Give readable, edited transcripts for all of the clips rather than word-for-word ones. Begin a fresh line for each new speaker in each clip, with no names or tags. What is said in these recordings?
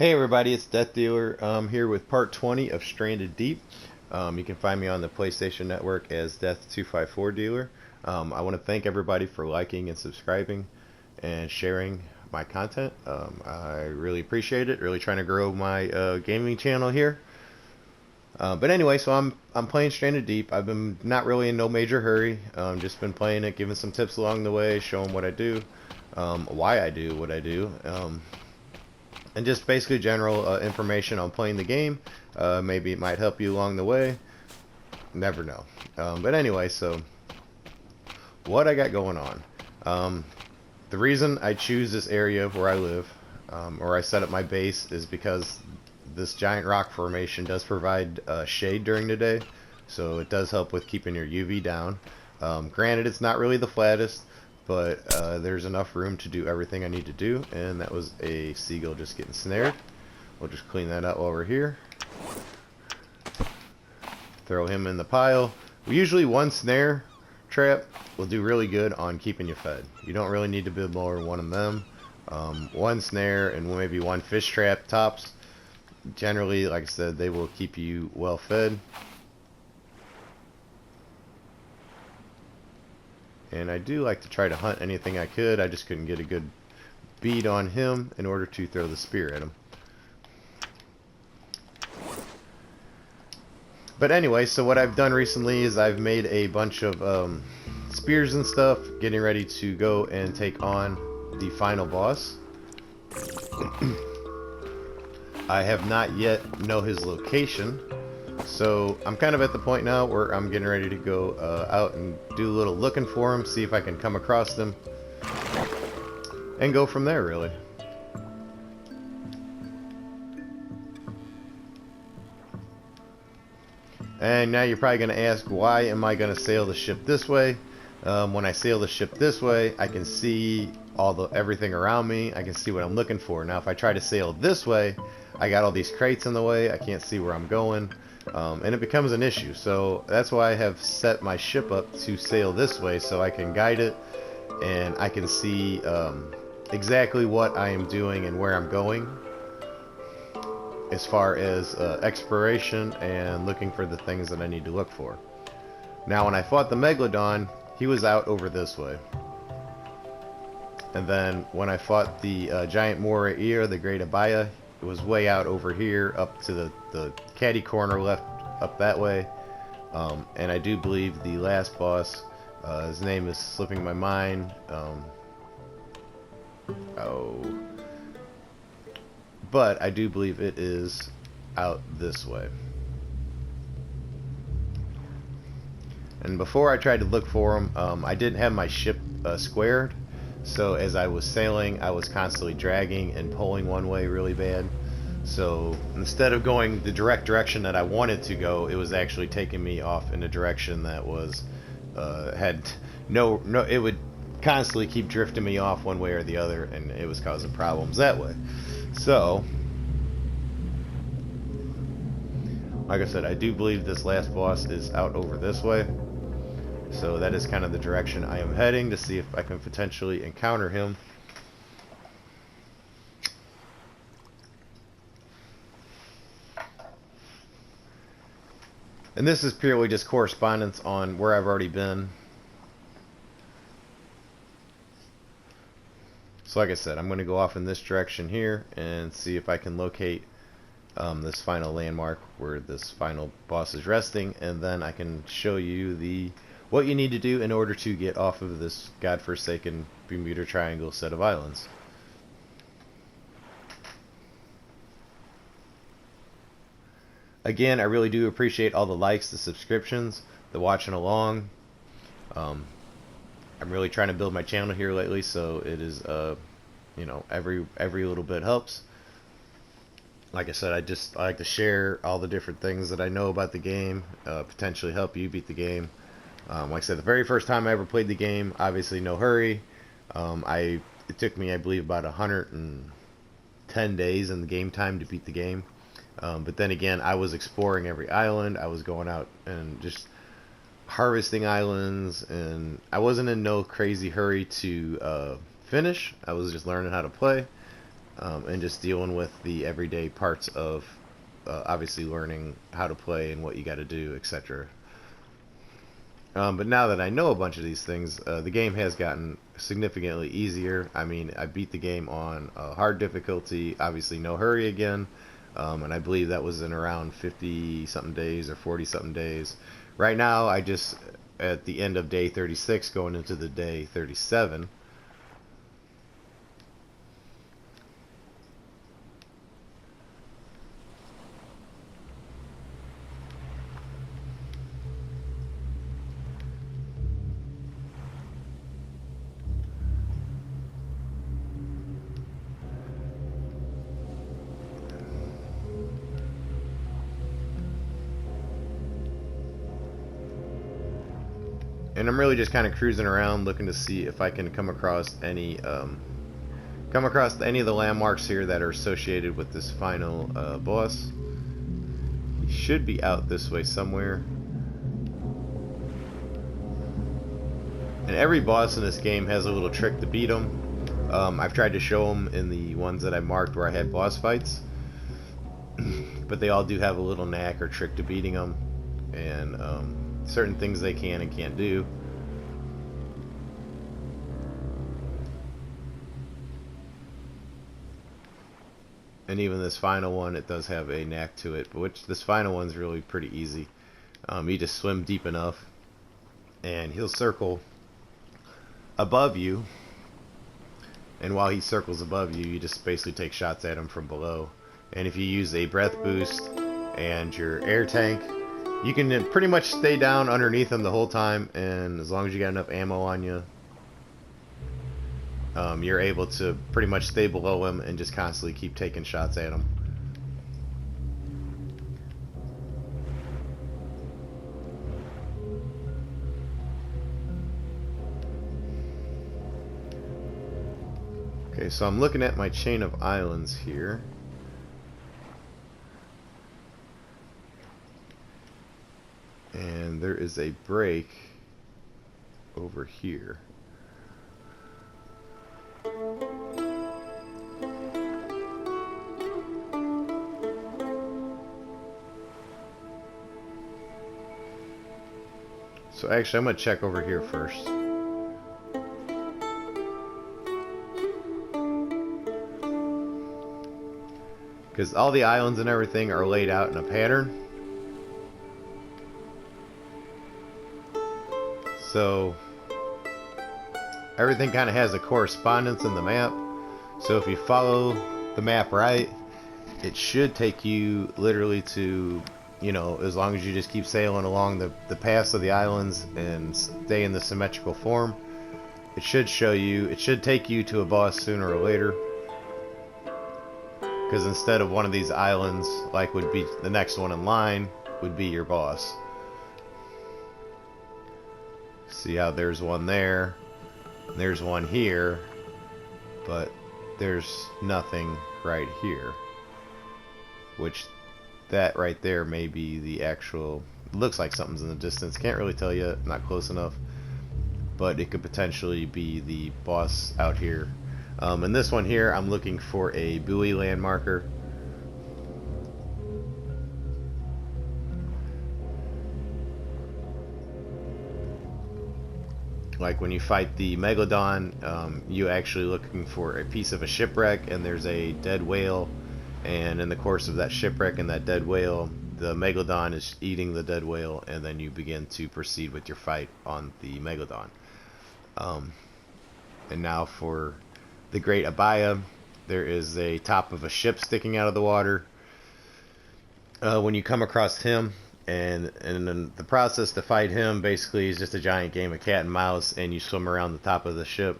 Hey everybody, it's Death Dealer. I'm here with part 20 of Stranded Deep. You can find me on the PlayStation Network as Death254 Dealer. I want to thank everybody for liking and subscribing and sharing my content. I really appreciate it. Really trying to grow my gaming channel here. But anyway, so I'm playing Stranded Deep. I've been not really in no major hurry. Just been playing it, giving some tips along the way, showing what I do, why I do what I do. And just basically general information on playing the game. Maybe it might help you along the way. Never know. But anyway, so what I got going on. The reason I choose this area where I live, or I set up my base, is because this giant rock formation does provide shade during the day. So it does help with keeping your UV down. Granted, it's not really the flattest, but there's enough room to do everything I need to do. And that was a seagull just getting snared. We'll just clean that out while we're here. Throw him in the pile. Usually one snare trap will do really good on keeping you fed. You don't really need to build more than one of them. One snare and maybe one fish trap tops. Generally, like I said, they will keep you well fed. And I do like to try to hunt anything I could. I just couldn't get a good bead on him in order to throw the spear at him. But anyway, so what I've done recently is I've made a bunch of spears and stuff, getting ready to go and take on the final boss. I have not yet know his location. So I'm kind of at the point now where I'm getting ready to go out and do a little looking for him, see if I can come across them, and go from there, really. And now you're probably going to ask, why am I going to sail the ship this way? When I sail the ship this way, I can see everything around me. I can see what I'm looking for. Now if I try to sail this way, I got all these crates in the way. I can't see where I'm going. And it becomes an issue. So that's why I have set my ship up to sail this way, so I can guide it and I can see exactly what I am doing and where I'm going as far as exploration and looking for the things that I need to look for. Now when I fought the Megalodon, he was out over this way. And then when I fought the giant moray eel, the great abaya, it was way out over here, up to the caddy corner left, up that way. And I do believe the last boss, his name is slipping my mind. But I do believe it is out this way. And before I tried to look for him, I didn't have my ship squared. So as I was sailing, I was constantly dragging and pulling one way really bad. So instead of going the direct direction that I wanted to go, it was actually taking me off in a direction that was it would constantly keep drifting me off one way or the other, and it was causing problems that way. So like I said, I do believe this last boss is out over this way. So that is kind of the direction I am heading to see if I can potentially encounter him. And this is purely just correspondence on where I've already been. So like I said, I'm going to go off in this direction here and see if I can locate this final landmark where this final boss is resting, and then I can show you what you need to do in order to get off of this godforsaken Bermuda Triangle set of islands. Again, I really do appreciate all the likes, the subscriptions, the watching along. I'm really trying to build my channel here lately, so it is, you know, every little bit helps. Like I said, I like to share all the different things that I know about the game, potentially help you beat the game. Like I said, the very first time I ever played the game, obviously no hurry. It took me, I believe, about 110 days in the game time to beat the game. But then again, I was exploring every island. I was going out and just harvesting islands, and I wasn't in no crazy hurry to finish. I was just learning how to play. and just dealing with the everyday parts of obviously learning how to play and what you got to do, etc. But now that I know a bunch of these things, the game has gotten significantly easier. I mean, I beat the game on hard difficulty, obviously no hurry again, and I believe that was in around 50 something days or 40 something days. Right now, I just at the end of day 36, going into the day 37. And I'm really just kind of cruising around looking to see if I can come across any of the landmarks here that are associated with this final boss. He should be out this way somewhere. And every boss in this game has a little trick to beat him. I've tried to show them in the ones that I marked where I had boss fights, but they all do have a little knack or trick to beating them, and certain things they can and can't do. And even this final one, it does have a knack to it, but which this final one's really pretty easy. You just swim deep enough, and he'll circle above you, and while he circles above you, you just basically take shots at him from below. And if you use a breath boost and your air tank, you can pretty much stay down underneath him the whole time, and as long as you got enough ammo on you, you're able to pretty much stay below him and just constantly keep taking shots at him. Okay, so I'm looking at my chain of islands here. And there is a break over here. So actually, I'm going to check over here first. Because all the islands and everything are laid out in a pattern. So everything kind of has a correspondence in the map. So if you follow the map right, it should take you literally to, you know, as long as you just keep sailing along the paths of the islands and stay in the symmetrical form, it should take you to a boss sooner or later. Because instead of one of these islands, like would be the next one in line, would be your boss. See how there's one there, there's one here, but there's nothing right here. Which, that right there may be the actual, looks like something's in the distance, can't really tell you, not close enough, but it could potentially be the boss out here. And this one here, I'm looking for a buoy land marker. Like when you fight the Megalodon, you actually looking for a piece of a shipwreck, and there's a dead whale, and in the course of that shipwreck and that dead whale, the Megalodon is eating the dead whale, and then you begin to proceed with your fight on the Megalodon. And now for the Great Abaya, there is a top of a ship sticking out of the water. When you come across him, and then the process to fight him basically is just a giant game of cat and mouse, and you swim around the top of the ship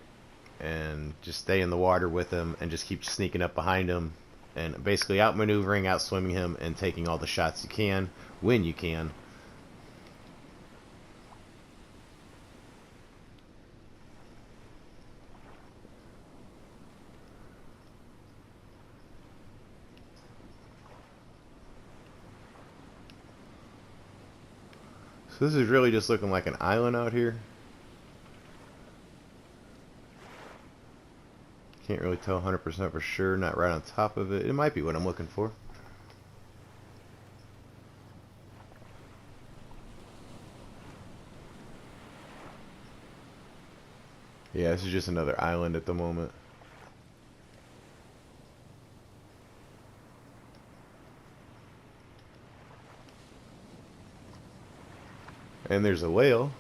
and just stay in the water with him and just keep sneaking up behind him and basically outmaneuvering, outswimming him, and taking all the shots you can when you can. So this is really just looking like an island out here. Can't really tell 100% for sure, not right on top of it. It might be what I'm looking for. Yeah, this is just another island at the moment. And there's a whale.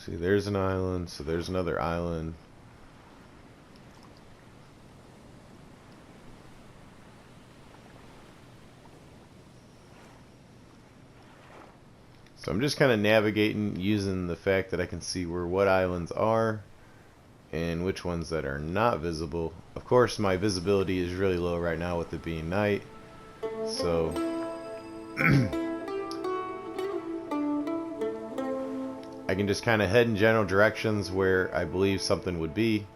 See, there's an island, so there's another island. So I'm just kind of navigating using the fact that I can see where what islands are and which ones that are not visible. Of course, my visibility is really low right now with it being night, so I can just kind of head in general directions where I believe something would be,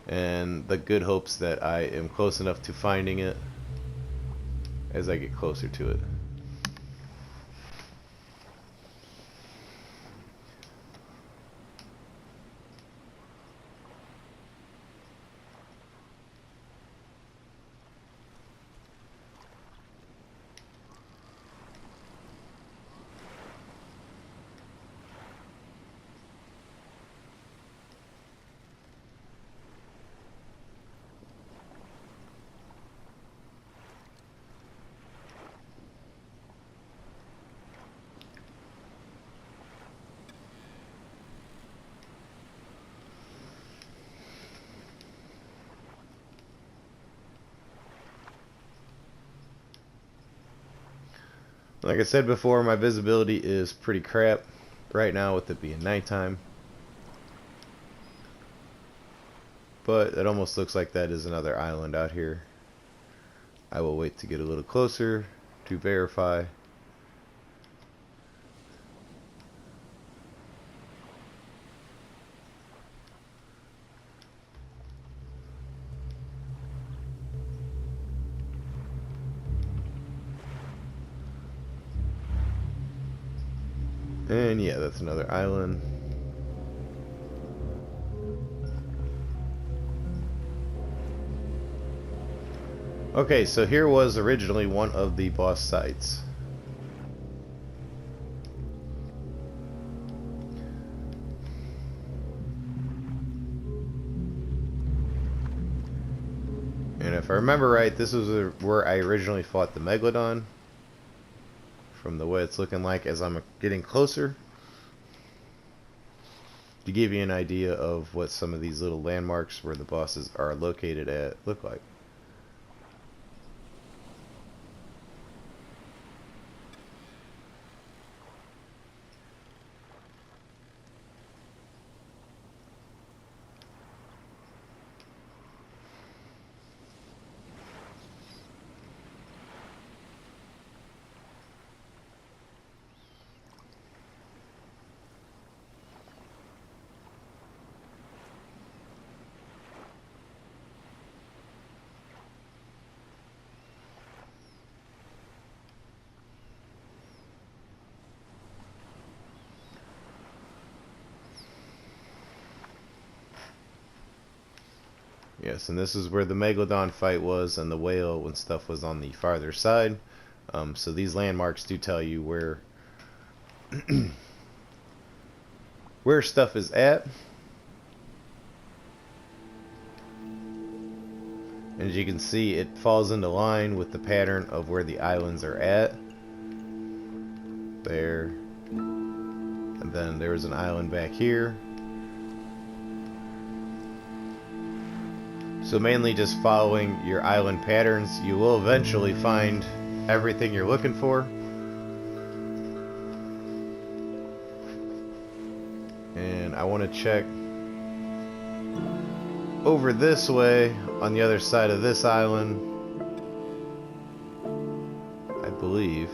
and the good hopes that I am close enough to finding it as I get closer to it. Like I said before, my visibility is pretty crap right now with it being nighttime. But it almost looks like that is another island out here. I will wait to get a little closer to verify. And yeah, that's another island. Okay, so here was originally one of the boss sites. And if I remember right, this was where I originally fought the Megalodon. From the way it's looking like as I'm getting closer, to give you an idea of what some of these little landmarks where the bosses are located at look like. Yes, and this is where the Megalodon fight was, and the whale and stuff was on the farther side. So these landmarks do tell you where where stuff is at. And as you can see, it falls into line with the pattern of where the islands are at. There. And then there was an island back here. So mainly just following your island patterns, you will eventually find everything you're looking for. And I want to check over this way on the other side of this island, I believe.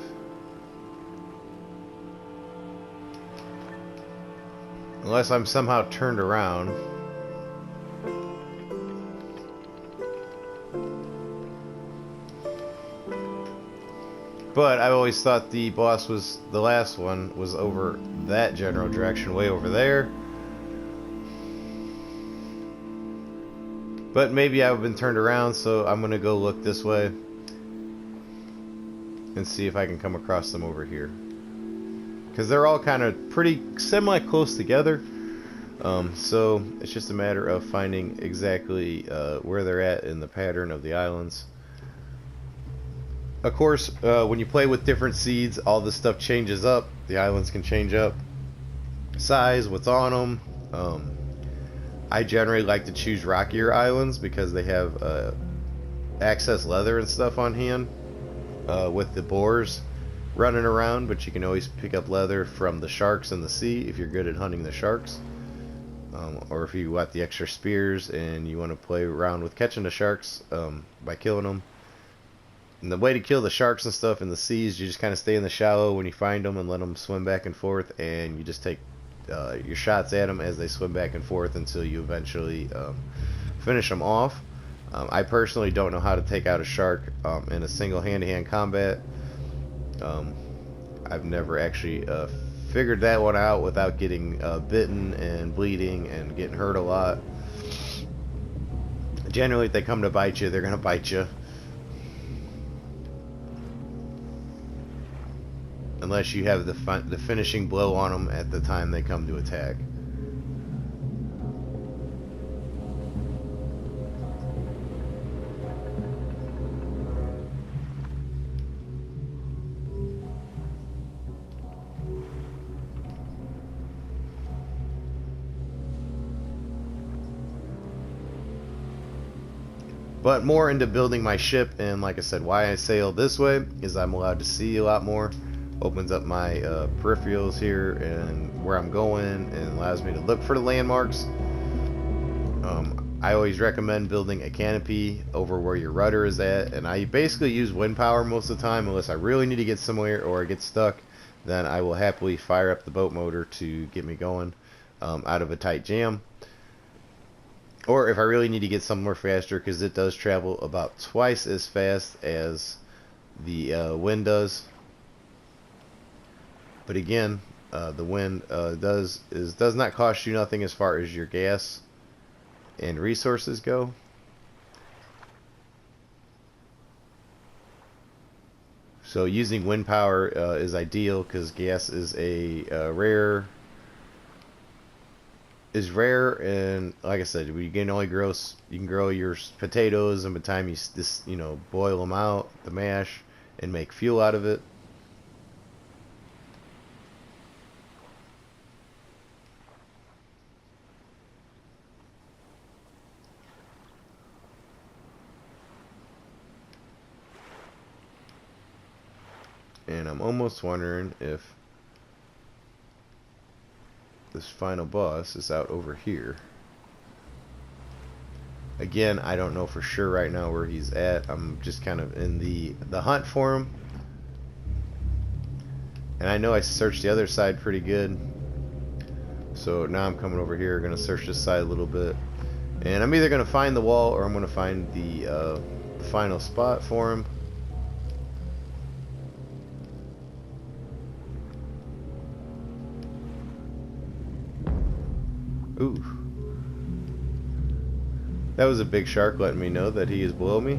Unless I'm somehow turned around. But I always thought the boss was, the last one was over that general direction, way over there. But maybe I've been turned around, so I'm gonna go look this way and see if I can come across them over here. Because they're all kind of pretty semi-close together. So it's just a matter of finding exactly where they're at in the pattern of the islands. Of course, when you play with different seeds, all this stuff changes up. The islands can change up. Size, what's on them. I generally like to choose rockier islands because they have access leather and stuff on hand with the boars running around, but you can always pick up leather from the sharks in the sea if you're good at hunting the sharks. Or if you want the extra spears and you want to play around with catching the sharks by killing them. And the way to kill the sharks and stuff in the seas, you just kind of stay in the shallow when you find them and let them swim back and forth, and you just take your shots at them as they swim back and forth until you eventually finish them off. I personally don't know how to take out a shark in a single hand-to-hand combat. I've never actually figured that one out without getting bitten and bleeding and getting hurt a lot. Generally, if they come to bite you, they're going to bite you. Unless you have the finishing blow on them at the time they come to attack. But more into building my ship, and like I said, why I sail this way is I'm allowed to see a lot more. Opens up my peripherals here and where I'm going, and allows me to look for the landmarks. I always recommend building a canopy over where your rudder is at, and I basically use wind power most of the time unless I really need to get somewhere or I get stuck. Then I will happily fire up the boat motor to get me going out of a tight jam. Or if I really need to get somewhere faster, because it does travel about twice as fast as the wind does. But again, the wind does not cost you nothing as far as your gas and resources go. So using wind power is ideal because gas is a rare, and like I said, you can only grow your potatoes, and by the time you boil them out, the mash, and make fuel out of it. And I'm almost wondering if this final boss is out over here. Again, I don't know for sure right now where he's at. I'm just kind of in the hunt for him. And I know I searched the other side pretty good. So now I'm coming over here, gonna search this side a little bit. And I'm either gonna find the wall or I'm gonna find the final spot for him. Ooh. That was a big shark letting me know that he is below me.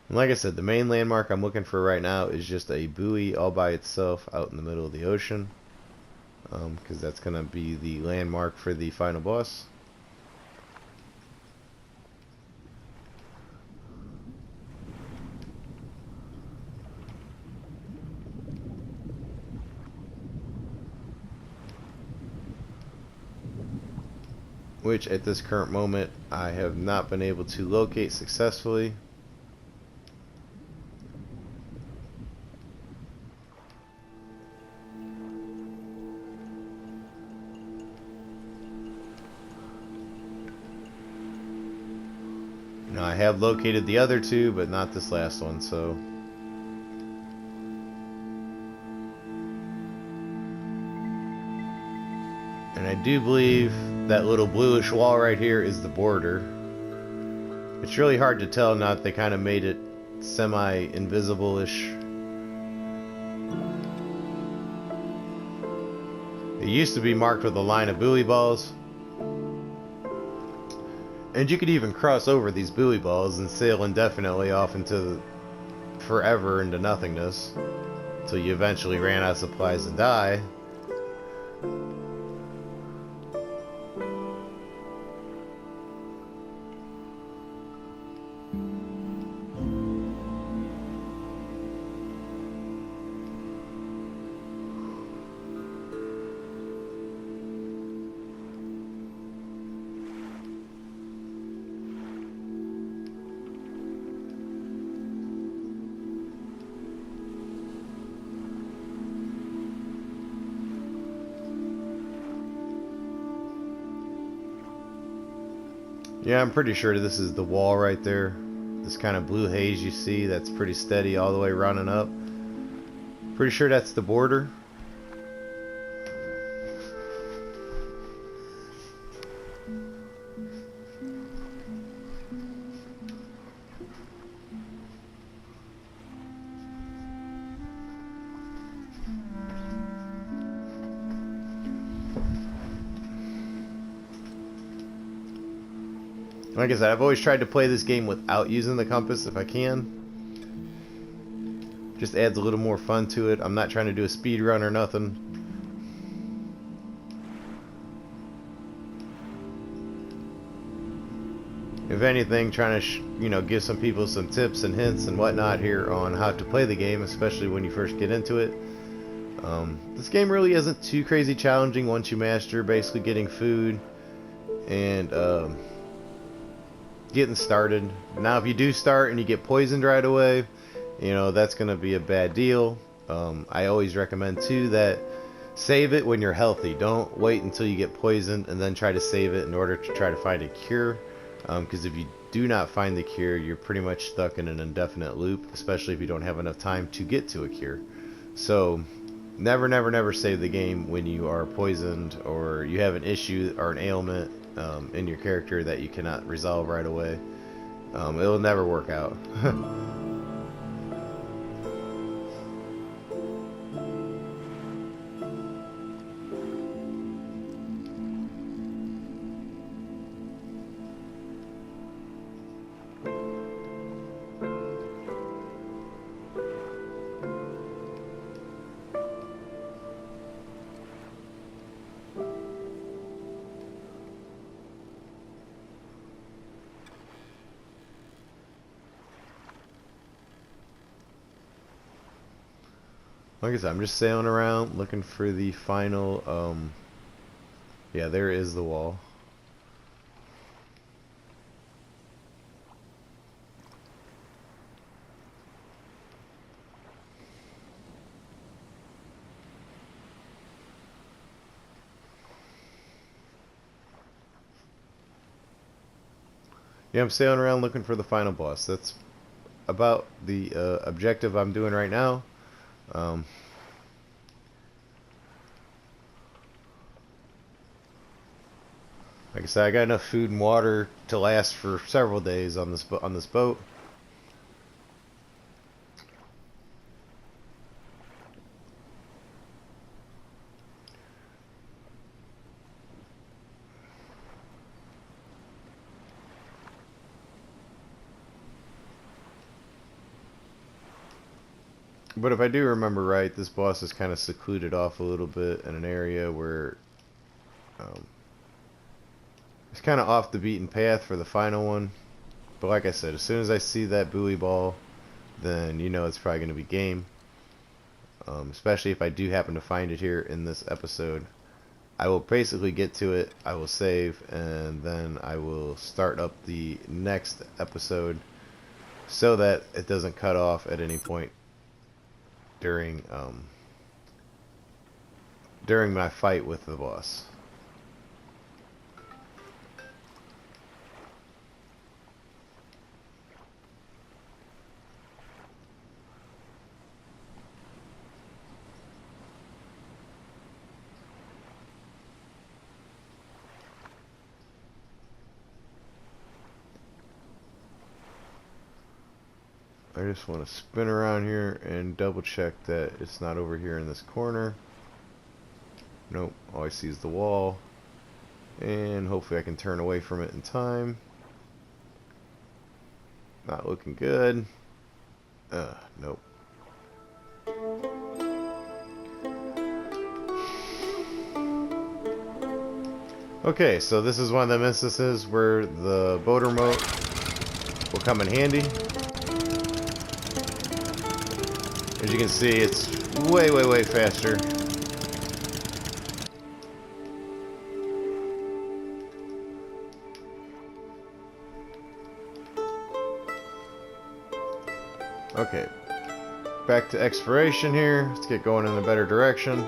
And like I said, the main landmark I'm looking for right now is just a buoy all by itself out in the middle of the ocean. Because that's going to be the landmark for the final boss. which at this current moment I have not been able to locate successfully. Now I have located the other two, but not this last one, so and I do believe that little bluish wall right here is the border. It's really hard to tell now that they kind of made it semi-invisible-ish. It used to be marked with a line of buoy balls. And you could even cross over these buoy balls and sail indefinitely off into forever into nothingness until you eventually ran out of supplies and die. Yeah, I'm pretty sure this is the wall right there. This kind of blue haze you see that's pretty steady all the way running up. Pretty sure that's the border. Like I said, I've always tried to play this game without using the compass if I can. Just adds a little more fun to it. I'm not trying to do a speed run or nothing. If anything, trying to give some people some tips and hints and whatnot here on how to play the game, especially when you first get into it. This game really isn't too crazy challenging once you master basically getting food and getting started. Now if you do start and you get poisoned right away, that's gonna be a bad deal. I always recommend too that save it when you're healthy. Don't wait until you get poisoned and then try to save it in order to try to find a cure, because if you do not find the cure, you're pretty much stuck in an indefinite loop, especially if you don't have enough time to get to a cure. So never save the game when you are poisoned or you have an issue or an ailment in your character that you cannot resolve right away. It'll never work out. Like I said, I'm just sailing around looking for the final, yeah, there is the wall. Yeah, I'm sailing around looking for the final boss. That's about the objective I'm doing right now. Like I said, I got enough food and water to last for several days on this boat. But if I do remember right, this boss is kind of secluded off a little bit in an area where it's kind of off the beaten path for the final one. But like I said, as soon as I see that buoy ball, then it's probably going to be game. Especially if I do happen to find it here in this episode. I will basically get to it, I will save, and then I will start up the next episode so that it doesn't cut off at any point during during my fight with the boss. I just want to spin around here and double check that it's not over here in this corner. Nope, all I see is the wall. And hopefully I can turn away from it in time. Not looking good. Nope. Okay, so this is one of the instances where the boat remote will come in handy. As you can see, it's way, way, way faster. Okay, back to exploration here. Let's get going in a better direction.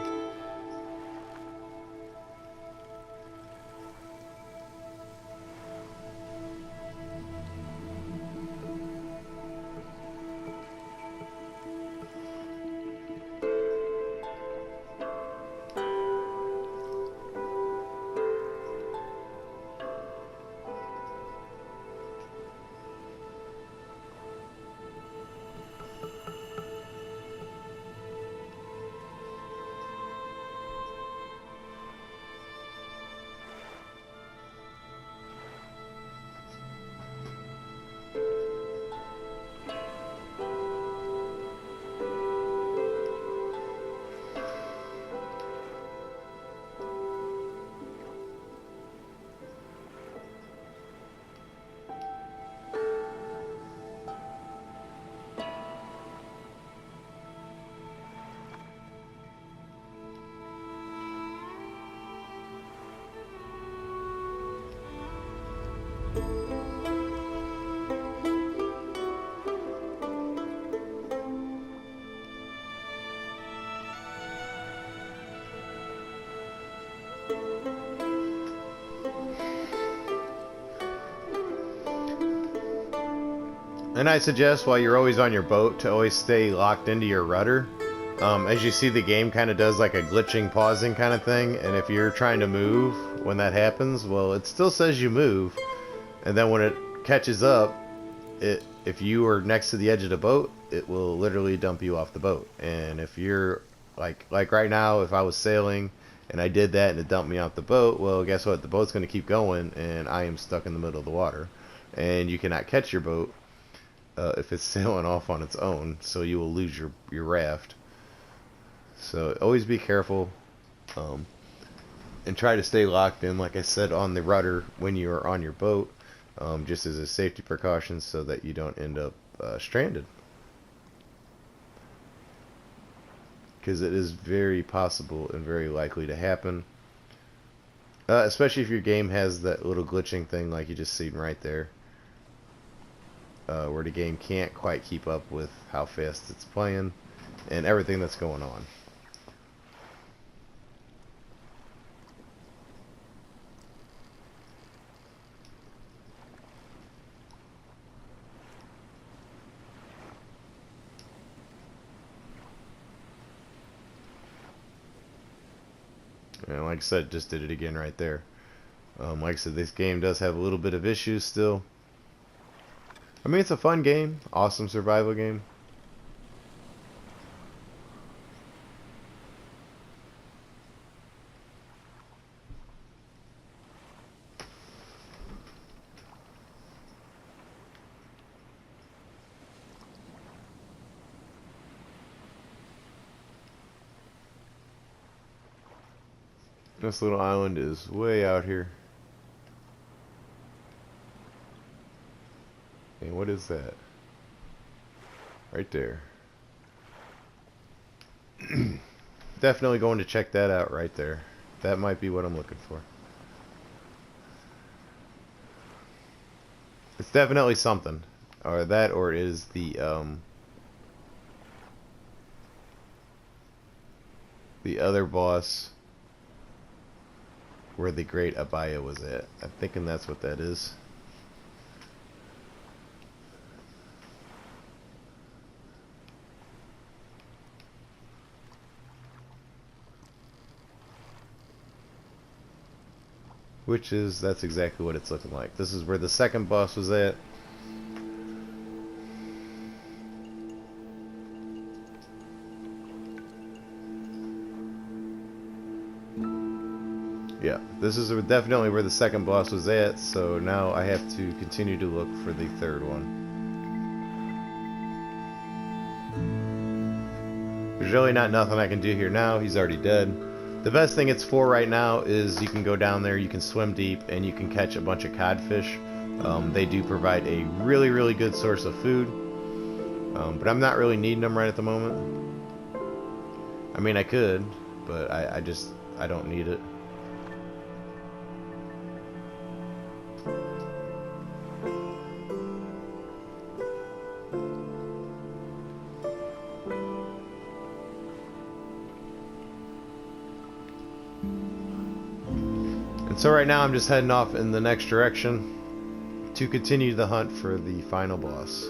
And I suggest while you're always on your boat to always stay locked into your rudder. As you see, the game kind of does like a glitching, pausing kind of thing, and if you're trying to move when that happens, well, it still says you move, and then when it catches up, if you are next to the edge of the boat, it will literally dump you off the boat. And if you're like right now, if I was sailing and I did that and it dumped me off the boat, well, guess what? The boat's going to keep going, and I am stuck in the middle of the water, and you cannot catch your boat if it's sailing off on its own, so you will lose your raft. So always be careful, and try to stay locked in, like I said, on the rudder when you are on your boat, just as a safety precaution, so that you don't end up stranded. Because it is very possible and very likely to happen, especially if your game has that little glitching thing like you just seen right there. Where the game can't quite keep up with how fast it's playing and everything that's going on. And like I said, just did it again right there. Like I said, this game does have a little bit of issues still. I mean, it's a fun game, awesome survival game. This little island is way out here. And what is that? Right there. Definitely going to check that out right there. That might be what I'm looking for. It's definitely something. Or that, or it is the other boss where the great Abaya was at. I'm thinking that's what that is. That's exactly what it's looking like. This is where the second boss was at. Yeah, this is definitely where the second boss was at, so now I have to continue to look for the third one. There's really nothing I can do here now. He's already dead. The best thing it's for right now is you can go down there, you can swim deep, and you can catch a bunch of codfish. They do provide a really good source of food, but I'm not really needing them right at the moment. I mean, I could, but I don't need it. And so right now I'm just heading off in the next direction to continue the hunt for the final boss.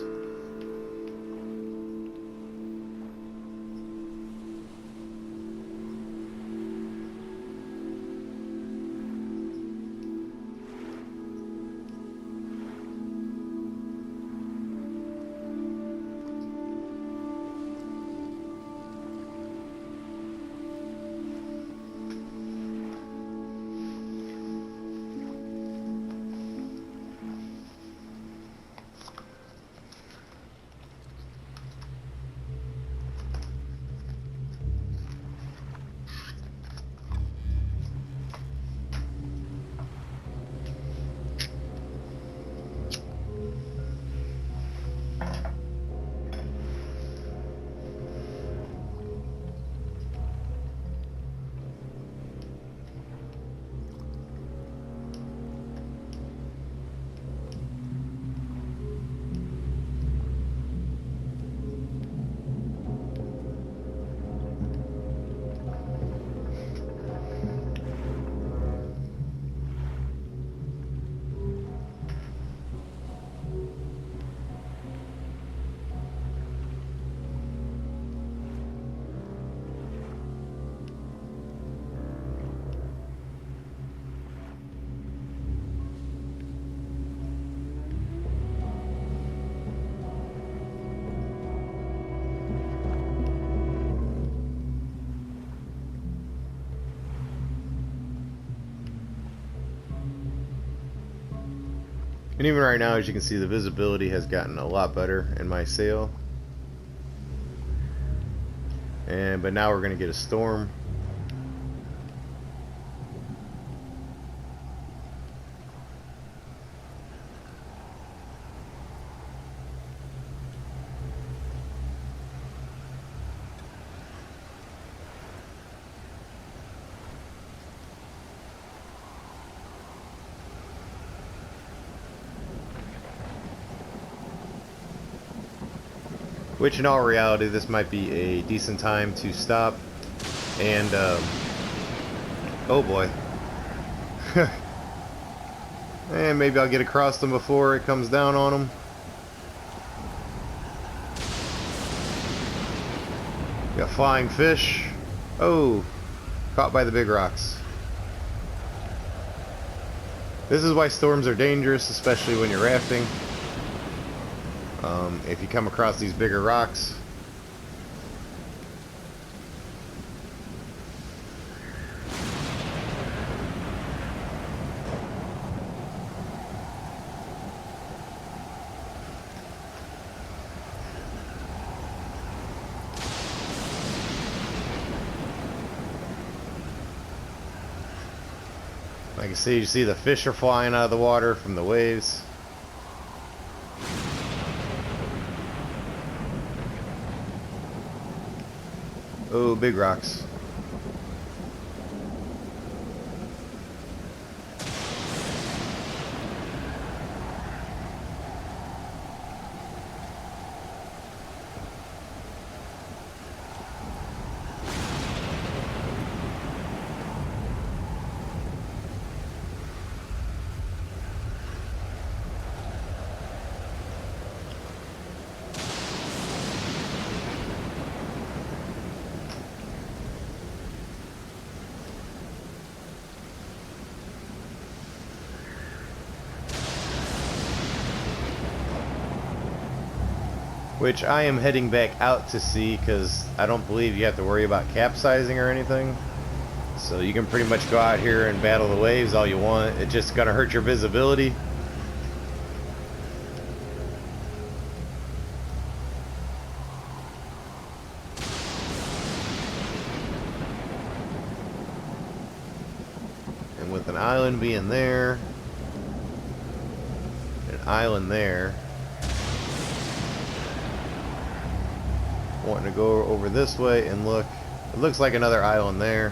And even right now, as you can see, the visibility has gotten a lot better in my sail. But now we're going to get a storm. Which in all reality, this might be a decent time to stop and, oh boy. And maybe I'll get across them before it comes down on them. Got flying fish. Oh, caught by the big rocks. This is why storms are dangerous, especially when you're rafting. If you come across these bigger rocks, like you see the fish are flying out of the water from the waves. Oh, big rocks. which I am heading back out to sea because I don't believe you have to worry about capsizing or anything. So you can pretty much go out here and battle the waves all you want. It's just gonna hurt your visibility. And with an island being there, an island there, wanting to go over this way and look, it looks like another island there.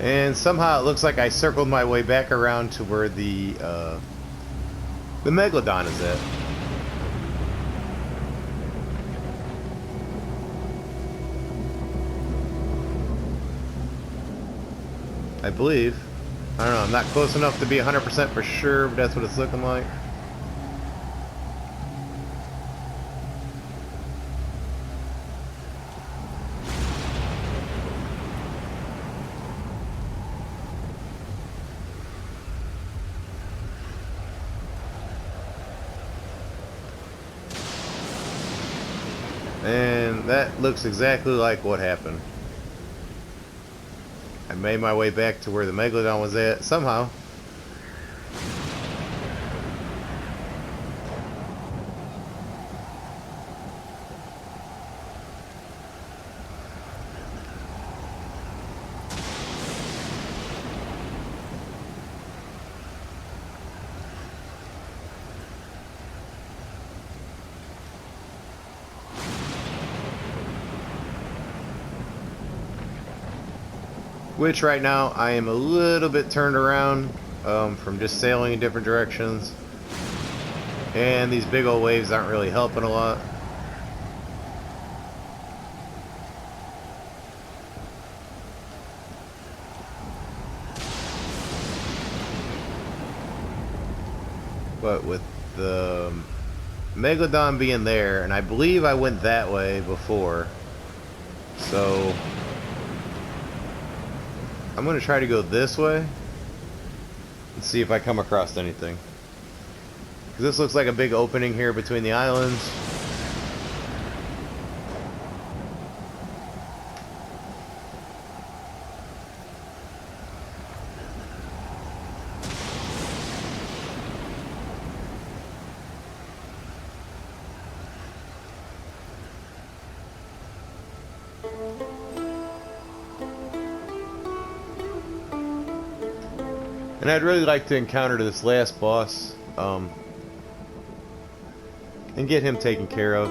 And somehow it looks like I circled my way back around to where the Megalodon is at. I believe. I don't know, I'm not close enough to be 100% for sure, but that's what it's looking like. And that looks exactly like what happened. I made my way back to where the Megalodon was at somehow. Which right now I am a little bit turned around from just sailing in different directions, and these big old waves aren't really helping a lot. But with the Megalodon being there, and I believe I went that way before, so I'm going to try to go this way and see if I come across anything. Because this looks like a big opening here between the islands. And I'd really like to encounter this last boss and get him taken care of.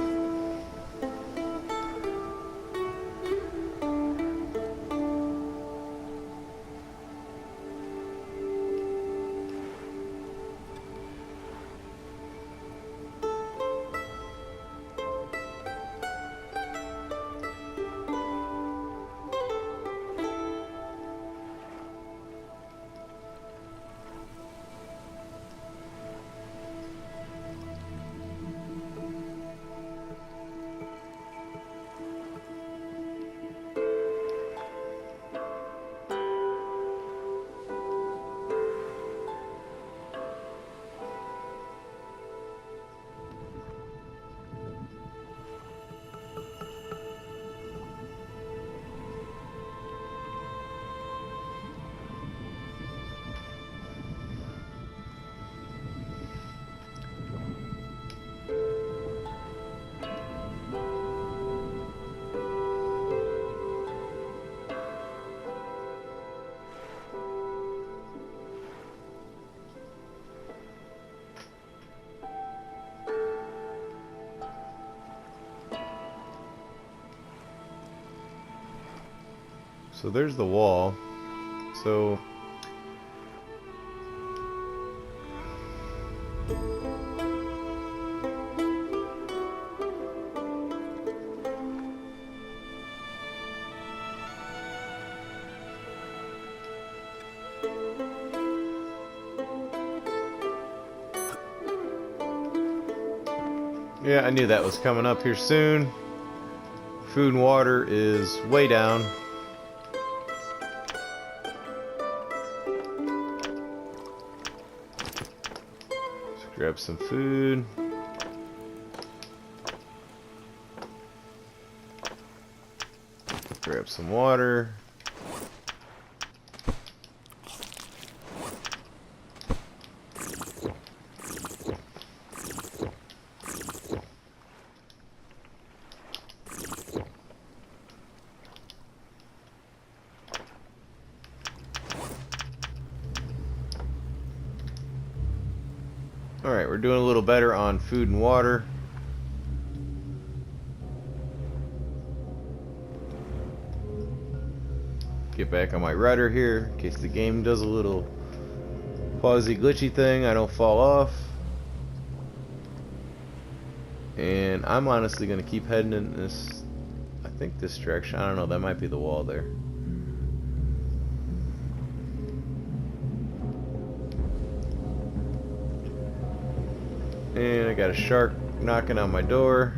So there's the wall. So yeah, I knew that was coming up here soon. Food and water is way down. Let's grab some food. Grab some water. Alright, we're doing a little better on food and water. Get back on my rudder here in case the game does a little pausey glitchy thing. I don't fall off. And I'm honestly going to keep heading in this, I think this direction. I don't know, that might be the wall there. And I got a shark knocking on my door.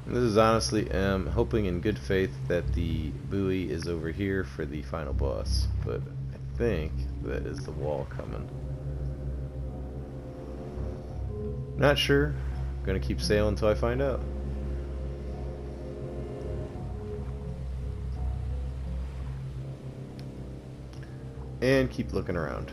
This is honestly hoping in good faith that the buoy is over here for the final boss, but I think that is the wall coming. Not sure. Gonna keep sailing until I find out. And keep looking around.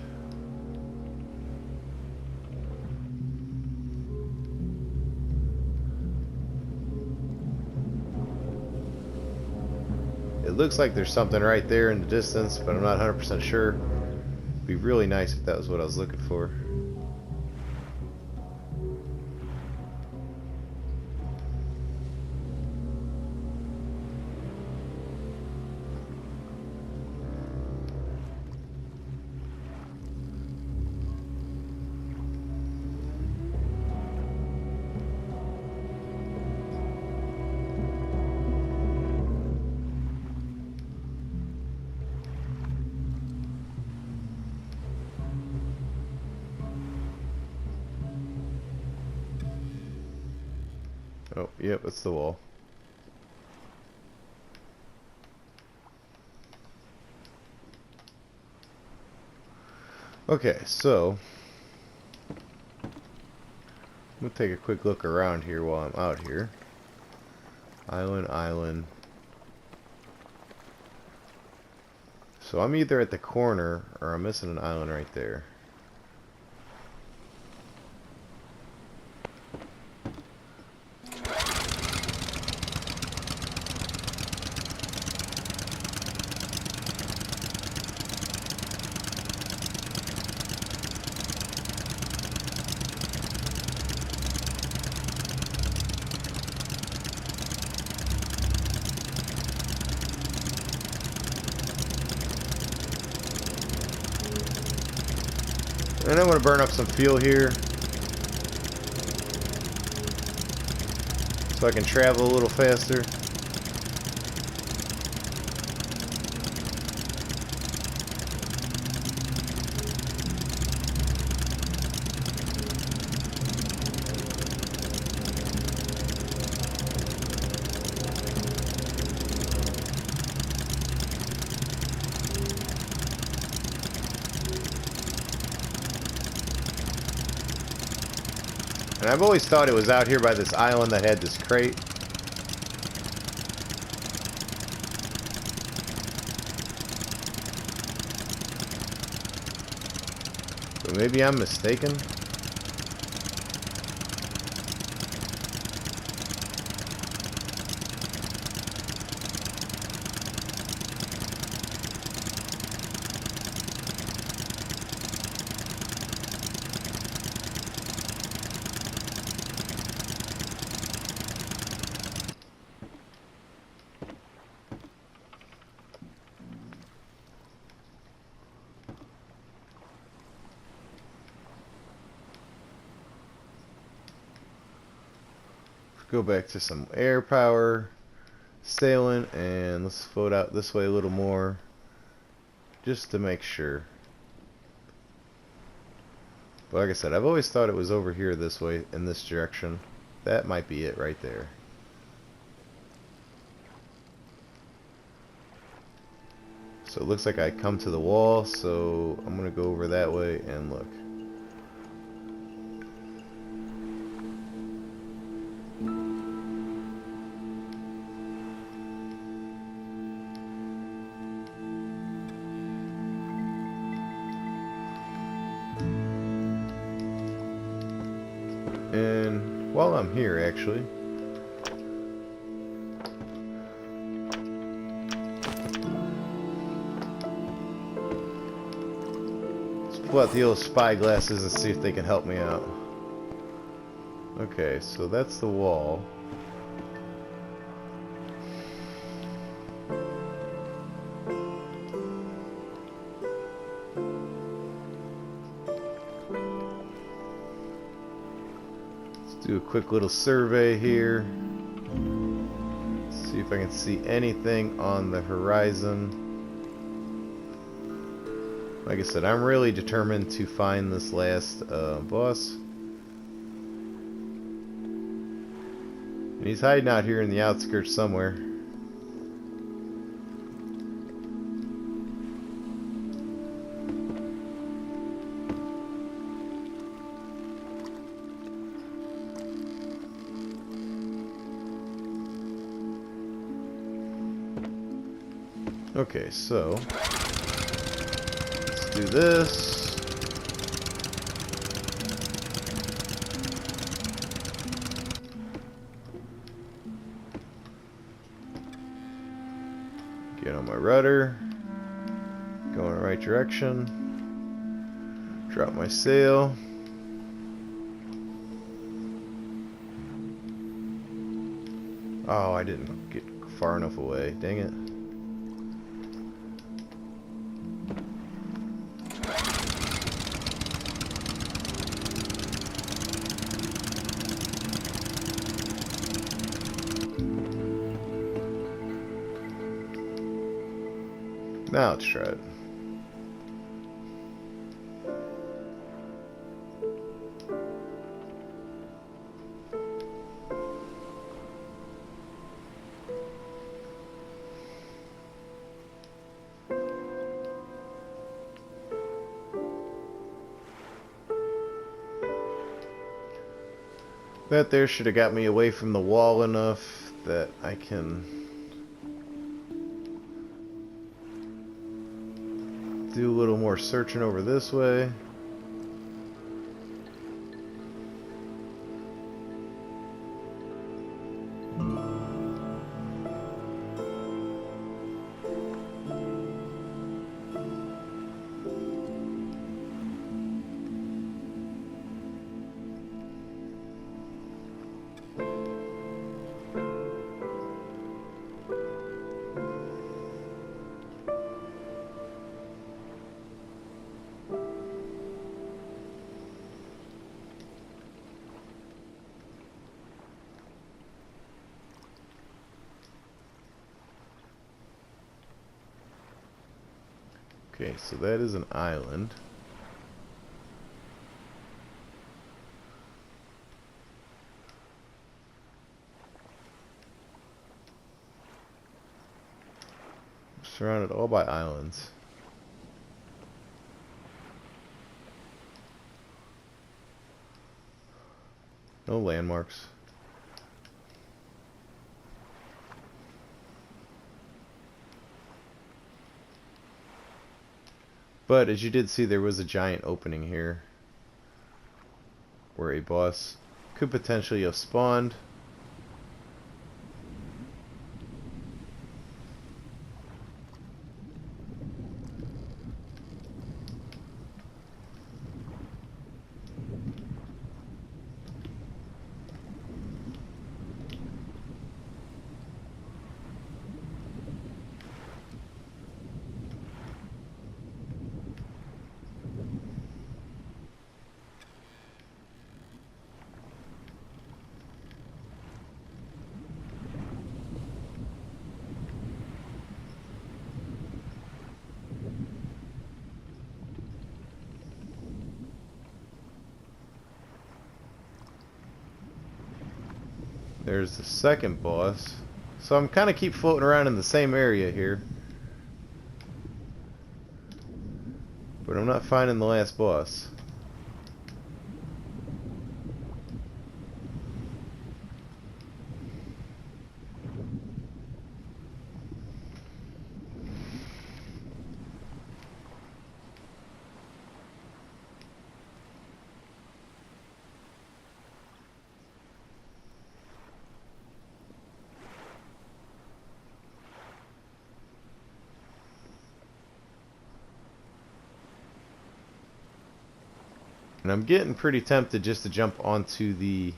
It looks like there's something right there in the distance, but I'm not 100% sure. It'd be really nice if that was what I was looking for. Oh, yep, it's the wall. Okay, so I'm gonna take a quick look around here while I'm out here. Island. So I'm either at the corner or I'm missing an island right there. And I'm going to burn up some fuel here so I can travel a little faster. And I've always thought it was out here by this island that had this crate. But maybe I'm mistaken. go back to some air power, sailing, and let's float out this way a little more, just to make sure. But like I said, I've always thought it was over here this way, in this direction. That might be it right there. So it looks like I come to the wall, so I'm going to go over that way and look. And while I'm here, actually, let's pull out the old spy glasses and see if they can help me out. Okay, so that's the wall. Do a quick little survey here. See if I can see anything on the horizon. Like I said, I'm really determined to find this last boss. And he's hiding out here in the outskirts somewhere. Okay, so let's do this. Get on my rudder. Go in the right direction. Drop my sail. Oh, I didn't get far enough away. Dang it. Now let's try it. That there should have got me away from the wall enough that I can do a little more searching over this way. Okay, so that is an island. Surrounded all by islands. No landmarks. But as you did see, there was a giant opening here where a boss could potentially have spawned. There's the second boss. So I'm kind of keep floating around in the same area here. But I'm not finding the last boss. And I'm getting pretty tempted just to jump onto the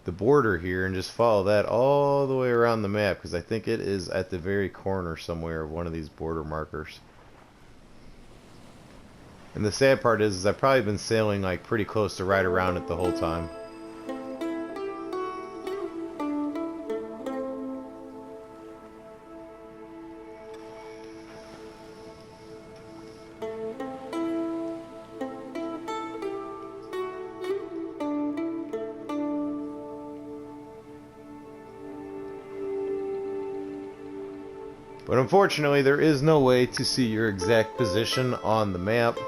border here and just follow that all the way around the map, because I think it is at the very corner somewhere of one of these border markers. And the sad part is I've probably been sailing like pretty close to right around it the whole time. But unfortunately, there is no way to see your exact position on the map.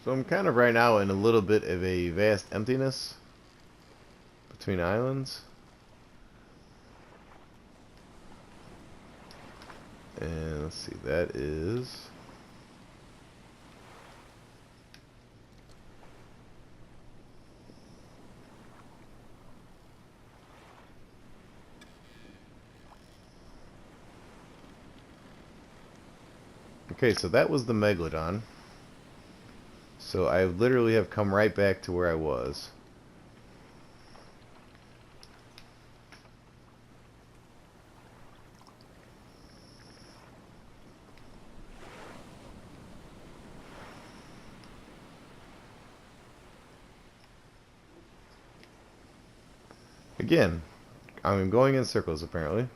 So I'm kind of right now in a little bit of a vast emptiness between islands. And let's see, that is... Okay, so that was the Megalodon. So I literally have come right back to where I was. Again, I'm going in circles apparently.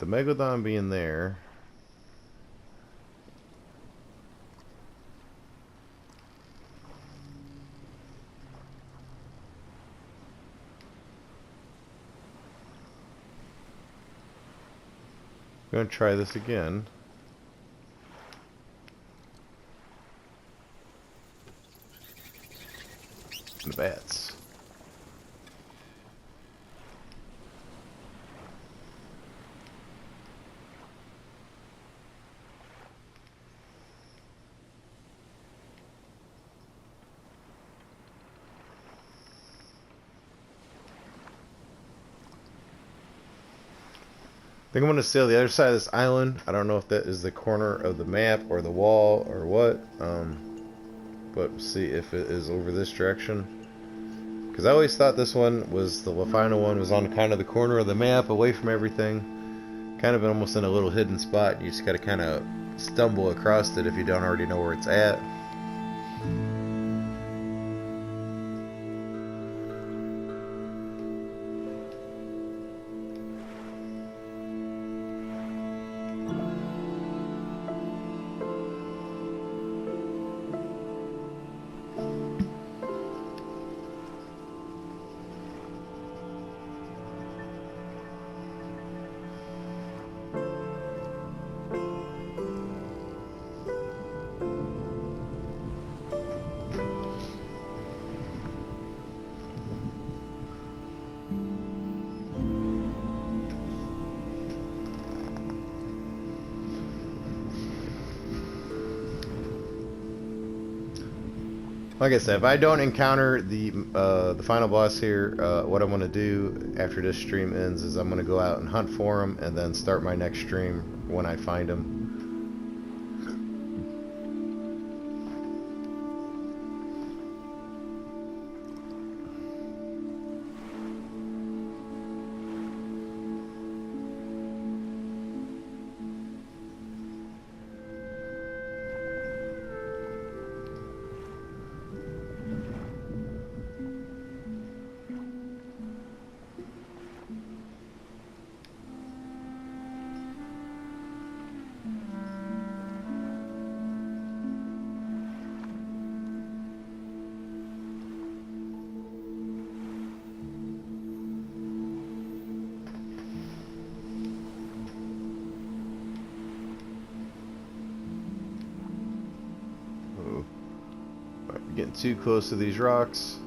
the Megalodon being there, I'm going to try this again. The bats. I think I'm going to sail the other side of this island. I don't know if that is the corner of the map or the wall or what, but see if it is over this direction. Because I always thought this one was, the final one was on kind of the corner of the map, away from everything. Kind of almost in a little hidden spot. You just got to kind of stumble across it if you don't already know where it's at. Like I said, if I don't encounter the final boss here, what I'm going to do after this stream ends is I'm going to go out and hunt for him, and then start my next stream when I find him. Getting too close to these rocks.